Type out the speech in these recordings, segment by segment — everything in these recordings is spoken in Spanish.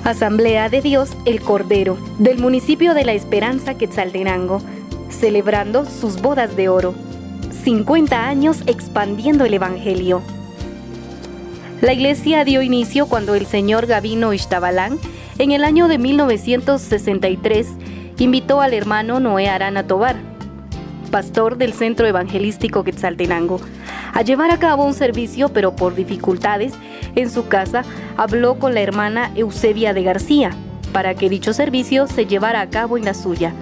Asamblea de Dios El Cordero, del municipio de La Esperanza, Quetzaltenango, celebrando sus bodas de oro. 50 años expandiendo el Evangelio. La iglesia dio inicio cuando el señor Gavino Ixtabalán, en el año de 1963, invitó al hermano Noé Arana Tobar, pastor del Centro Evangelístico Quetzaltenango, a llevar a cabo un servicio, pero por dificultades en su casa habló con la hermana Eusebia de García para que dicho servicio se llevara a cabo en la suya.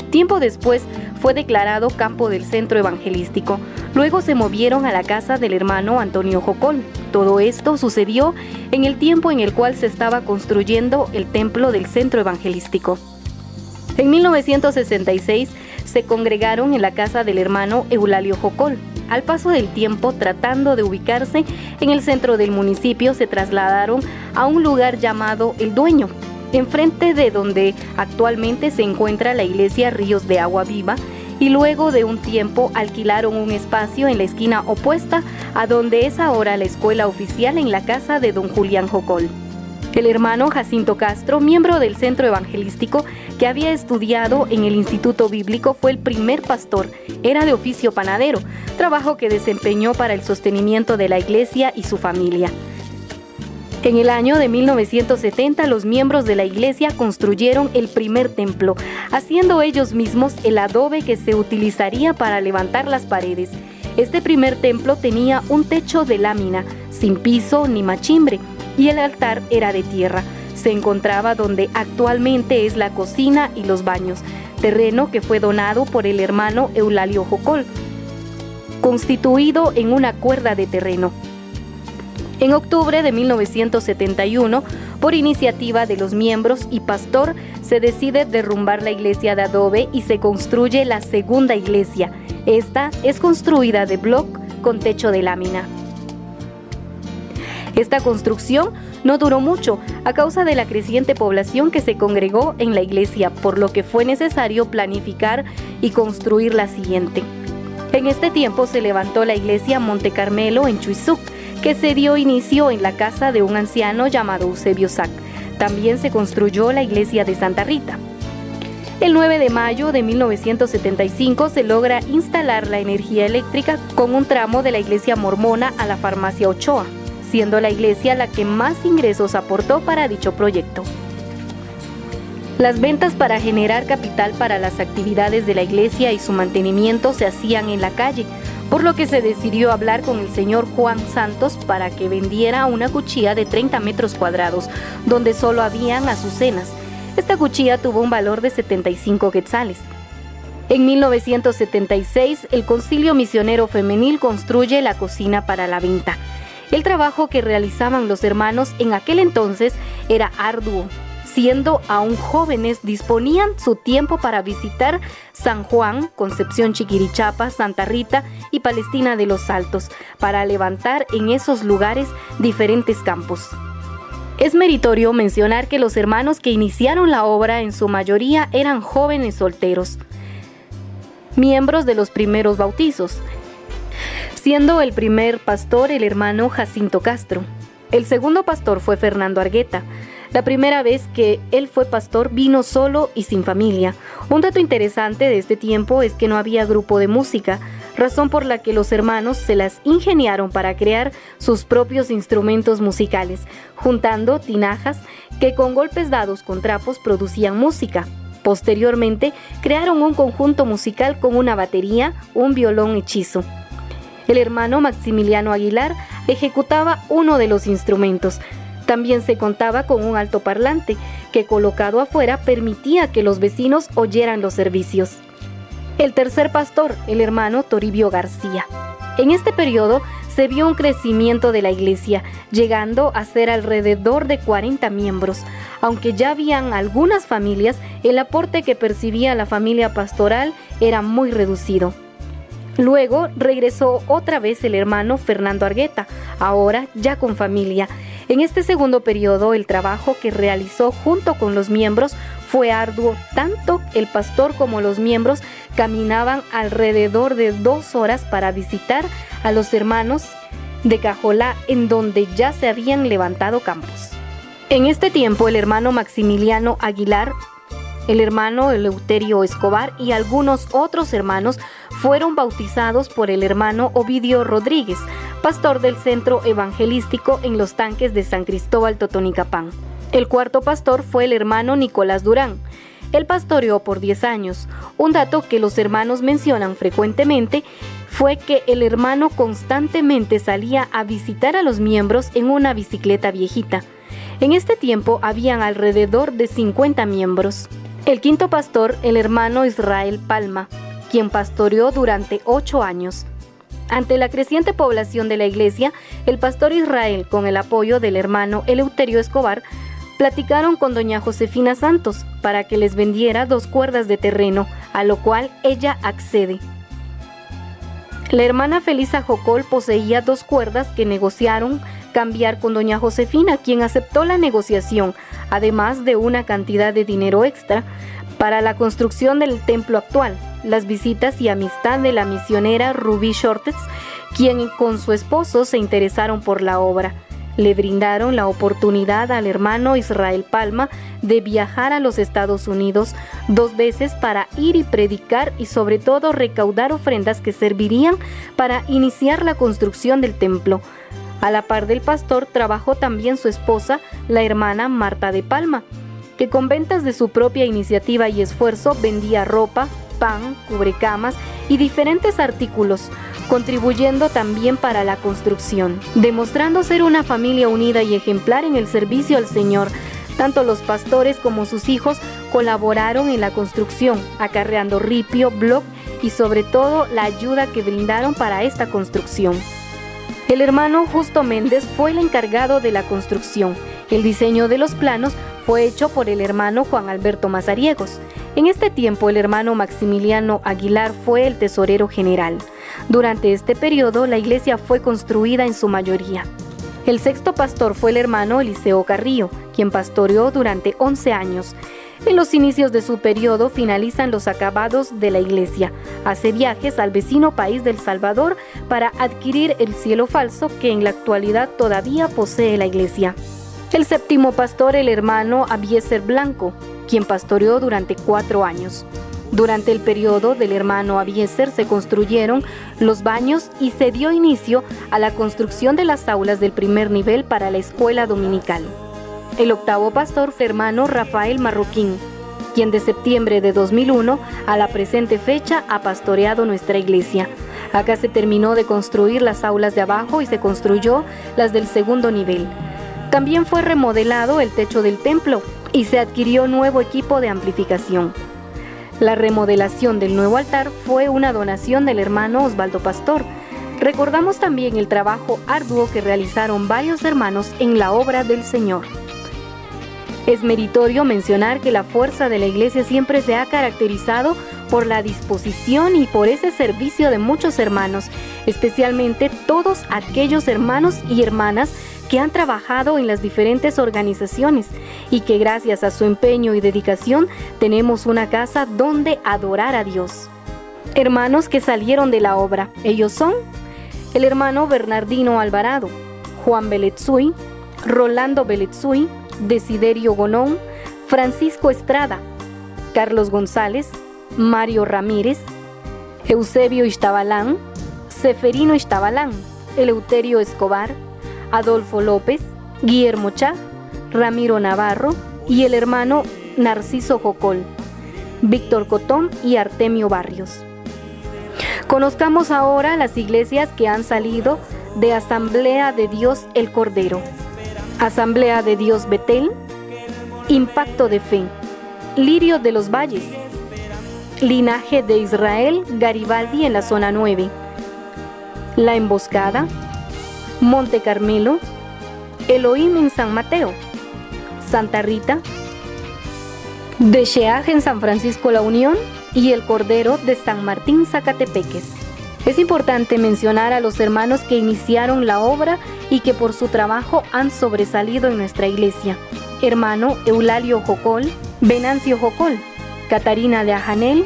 Tiempo después fue declarado campo del Centro Evangelístico. Luego se movieron a la casa del hermano Antonio Jocol. Todo esto sucedió en el tiempo en el cual se estaba construyendo el templo del Centro Evangelístico. En 1966 se congregaron en la casa del hermano Eulalio Jocol. Al paso del tiempo, tratando de ubicarse en el centro del municipio, se trasladaron a un lugar llamado El Dueño, enfrente de donde actualmente se encuentra la iglesia Ríos de Agua Viva, y luego de un tiempo alquilaron un espacio en la esquina opuesta a donde es ahora la escuela oficial en la casa de don Julián Jocol. El hermano Jacinto Castro, miembro del Centro Evangelístico, que había estudiado en el Instituto Bíblico, fue el primer pastor. Era de oficio panadero, trabajo que desempeñó para el sostenimiento de la iglesia y su familia. En el año de 1970, los miembros de la iglesia construyeron el primer templo, haciendo ellos mismos el adobe que se utilizaría para levantar las paredes. Este primer templo tenía un techo de lámina, sin piso ni machimbre, y el altar era de tierra. Se encontraba donde actualmente es la cocina y los baños, terreno que fue donado por el hermano Eulalio Jocol, constituido en una cuerda de terreno. En octubre de 1971, por iniciativa de los miembros y pastor, se decide derrumbar la iglesia de adobe y se construye la segunda iglesia. Esta es construida de bloc con techo de lámina. Esta construcción no duró mucho a causa de la creciente población que se congregó en la iglesia, por lo que fue necesario planificar y construir la siguiente. En este tiempo se levantó la iglesia Monte Carmelo en Chuizuc, que se dio inicio en la casa de un anciano llamado Eusebio Sac. También se construyó la iglesia de Santa Rita. El 9 de mayo de 1975 se logra instalar la energía eléctrica con un tramo de la iglesia mormona a la farmacia Ochoa, siendo la iglesia la que más ingresos aportó para dicho proyecto. Las ventas para generar capital para las actividades de la iglesia y su mantenimiento se hacían en la calle, por lo que se decidió hablar con el señor Juan Santos para que vendiera una cuchilla de 30 metros cuadrados, donde solo habían azucenas. Esta cuchilla tuvo un valor de 75 quetzales. En 1976, el Concilio Misionero Femenil construye la cocina para la venta. El trabajo que realizaban los hermanos en aquel entonces era arduo. Siendo aún jóvenes, disponían su tiempo para visitar San Juan, Concepción Chiquirichapa, Santa Rita y Palestina de los Altos, para levantar en esos lugares diferentes campos. Es meritorio mencionar que los hermanos que iniciaron la obra en su mayoría eran jóvenes solteros, miembros de los primeros bautizos, siendo el primer pastor el hermano Jacinto Castro. El segundo pastor fue Fernando Argueta. La primera vez que él fue pastor vino solo y sin familia. Un dato interesante de este tiempo es que no había grupo de música, razón por la que los hermanos se las ingeniaron para crear sus propios instrumentos musicales, juntando tinajas que con golpes dados con trapos producían música. Posteriormente, crearon un conjunto musical con una batería, un violón hechizo. El hermano Maximiliano Aguilar ejecutaba uno de los instrumentos. También se contaba con un altoparlante que, colocado afuera, permitía que los vecinos oyeran los servicios. El tercer pastor, el hermano Toribio García. En este periodo se vio un crecimiento de la iglesia, llegando a ser alrededor de 40 miembros. Aunque ya habían algunas familias, el aporte que percibía la familia pastoral era muy reducido. Luego regresó otra vez el hermano Fernando Argueta, ahora ya con familia. En este segundo periodo, el trabajo que realizó junto con los miembros fue arduo. Tanto el pastor como los miembros caminaban alrededor de 2 horas para visitar a los hermanos de Cajolá, en donde ya se habían levantado campos. En este tiempo, el hermano Maximiliano Aguilar, el hermano Eleuterio Escobar y algunos otros hermanos fueron bautizados por el hermano Ovidio Rodríguez, pastor del Centro Evangelístico en los Tanques de San Cristóbal Totonicapán. El cuarto pastor fue el hermano Nicolás Durán. Él pastoreó por 10 años. Un dato que los hermanos mencionan frecuentemente fue que el hermano constantemente salía a visitar a los miembros en una bicicleta viejita. En este tiempo habían alrededor de 50 miembros. El quinto pastor, el hermano Israel Palma, quien pastoreó durante 8 años. Ante la creciente población de la iglesia, el pastor Israel, con el apoyo del hermano Eleuterio Escobar, platicaron con doña Josefina Santos para que les vendiera 2 cuerdas de terreno, a lo cual ella accede. La hermana Felisa Jocol poseía 2 cuerdas que negociaron cambiar con doña Josefina, quien aceptó la negociación, además de una cantidad de dinero extra para la construcción del templo actual, las visitas y amistad de la misionera Rubí Shortes, quien con su esposo se interesaron por la obra. Le brindaron la oportunidad al hermano Israel Palma de viajar a los Estados Unidos 2 veces para ir y predicar y sobre todo recaudar ofrendas que servirían para iniciar la construcción del templo. A la par del pastor trabajó también su esposa, la hermana Marta de Palma, que con ventas de su propia iniciativa y esfuerzo vendía ropa, pan, cubrecamas y diferentes artículos, contribuyendo también para la construcción, demostrando ser una familia unida y ejemplar en el servicio al Señor. Tanto los pastores como sus hijos colaboraron en la construcción, acarreando ripio, bloc y sobre todo la ayuda que brindaron para esta construcción. El hermano Justo Méndez fue el encargado de la construcción. El diseño de los planos fue hecho por el hermano Juan Alberto Mazariegos. En este tiempo, el hermano Maximiliano Aguilar fue el tesorero general. Durante este periodo, la iglesia fue construida en su mayoría. El sexto pastor fue el hermano Eliseo Carrillo, quien pastoreó durante 11 años. En los inicios de su periodo finalizan los acabados de la iglesia. Hace viajes al vecino país del Salvador para adquirir el cielo falso que en la actualidad todavía posee la iglesia. El séptimo pastor, el hermano Abieser Blanco, quien pastoreó durante 4 años. Durante el periodo del hermano Abieser se construyeron los baños y se dio inicio a la construcción de las aulas del primer nivel para la escuela dominical. El octavo pastor fue el hermano Rafael Marroquín, quien de septiembre de 2001 a la presente fecha ha pastoreado nuestra iglesia. Acá se terminó de construir las aulas de abajo y se construyó las del segundo nivel. También fue remodelado el techo del templo y se adquirió nuevo equipo de amplificación. La remodelación del nuevo altar fue una donación del hermano Osvaldo Pastor. Recordamos también el trabajo arduo que realizaron varios hermanos en la obra del Señor. Es meritorio mencionar que la fuerza de la iglesia siempre se ha caracterizado por la disposición y por ese servicio de muchos hermanos, especialmente todos aquellos hermanos y hermanas que han trabajado en las diferentes organizaciones y que gracias a su empeño y dedicación tenemos una casa donde adorar a Dios. Hermanos que salieron de la obra, ellos son el hermano Bernardino Alvarado, Juan Beletsuy, Rolando Beletsuy, Desiderio Gonón, Francisco Estrada, Carlos González, Mario Ramírez, Eusebio Ixtabalán, Seferino Ixtabalán, Eleuterio Escobar, Adolfo López, Guillermo Chá, Ramiro Navarro y el hermano Narciso Jocol, Víctor Cotón y Artemio Barrios. Conozcamos ahora las iglesias que han salido de Asamblea de Dios el Cordero. Asamblea de Dios Betel, Impacto de Fe, Lirio de los Valles, Linaje de Israel Garibaldi en la zona 9, La Emboscada, Monte Carmelo, Elohim en San Mateo, Santa Rita, de Sheaj en San Francisco La Unión y el Cordero de San Martín Zacatepeques. Es importante mencionar a los hermanos que iniciaron la obra y que por su trabajo han sobresalido en nuestra iglesia. Hermano Eulalio Jocol, Venancio Jocol, Catarina de Ajanel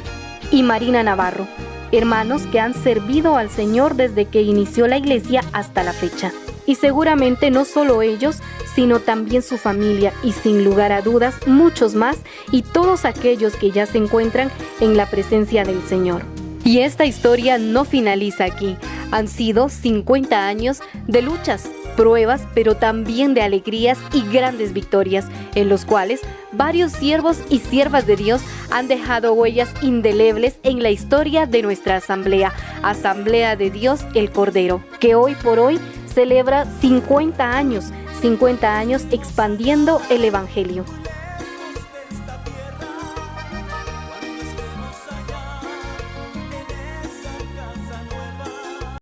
y Marina Navarro, hermanos que han servido al Señor desde que inició la iglesia hasta la fecha. Y seguramente no solo ellos, sino también su familia y sin lugar a dudas muchos más y todos aquellos que ya se encuentran en la presencia del Señor. Y esta historia no finaliza aquí. Han sido 50 años de luchas, pruebas, pero también de alegrías y grandes victorias, en los cuales varios siervos y siervas de Dios han dejado huellas indelebles en la historia de nuestra asamblea, Asamblea de Dios el Cordero, que hoy por hoy celebra 50 años expandiendo el Evangelio.